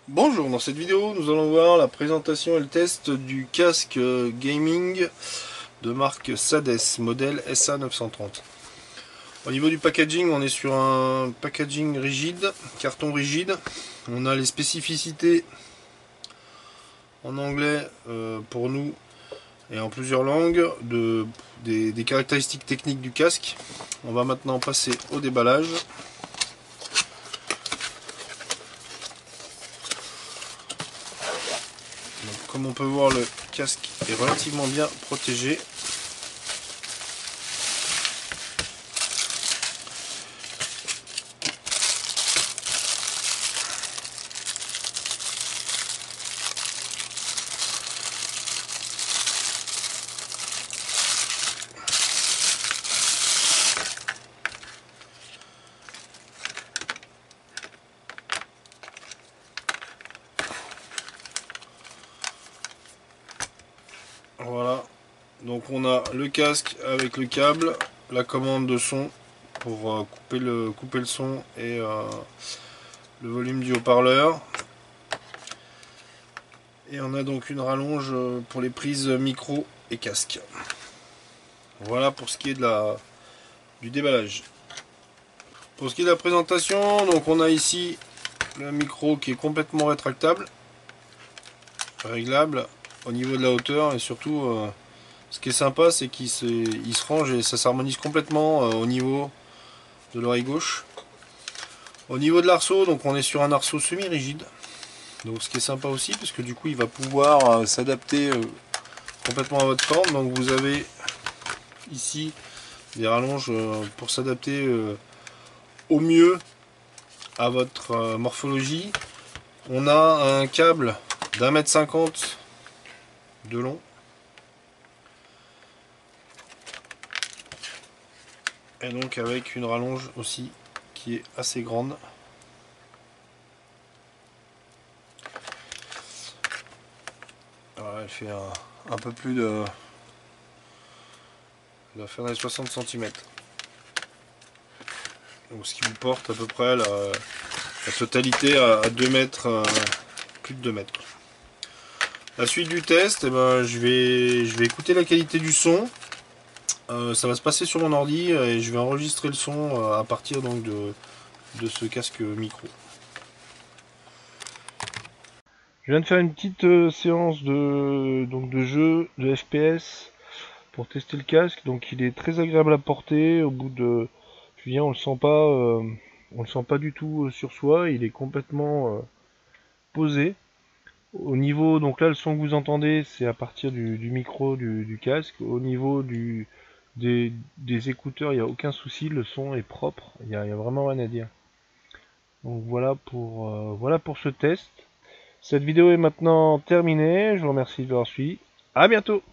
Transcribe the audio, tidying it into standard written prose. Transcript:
Bonjour, dans cette vidéo nous allons voir la présentation et le test du casque gaming de marque Sades, modèle SA930. Au niveau du packaging, on est sur un packaging rigide, carton rigide. On a les spécificités en anglais pour nous et en plusieurs langues des caractéristiques techniques du casque. On va maintenant passer au déballage. Donc, comme on peut voir, le casque est relativement bien protégé. Voilà, donc on a le casque avec le câble, la commande de son pour couper le son et le volume du haut-parleur. Et on a donc une rallonge pour les prises micro et casque. Voilà pour ce qui est du déballage. Pour ce qui est de la présentation, donc on a ici le micro qui est complètement rétractable, réglable au niveau de la hauteur, et surtout ce qui est sympa, c'est qu'il se range et ça s'harmonise complètement au niveau de l'oreille gauche. Au niveau de l'arceau, donc on est sur un arceau semi-rigide. Donc ce qui est sympa aussi, parce que du coup il va pouvoir s'adapter complètement à votre forme. Donc vous avez ici des rallonges pour s'adapter au mieux à votre morphologie. On a un câble d'1,50 m de long. Et donc avec une rallonge aussi qui est assez grande. Voilà, elle fait un peu plus de... Elle doit faire dans les 60 cm. Donc ce qui vous porte à peu près la totalité à 2 mètres, plus de 2 mètres. La suite du test, eh ben, je vais écouter la qualité du son. Ça va se passer sur mon ordi et je vais enregistrer le son à partir donc de ce casque micro. Je viens de faire une petite séance de jeu de FPS pour tester le casque. Donc il est très agréable à porter. Au bout de, je viens, on le sent pas du tout sur soi. Il est complètement posé. Au niveau, donc là le son que vous entendez, c'est à partir du micro du casque. Au niveau des écouteurs, il n'y a aucun souci, le son est propre. Il y a vraiment rien à dire. Donc voilà pour ce test. Cette vidéo est maintenant terminée. Je vous remercie de l'avoir suivi. À bientôt!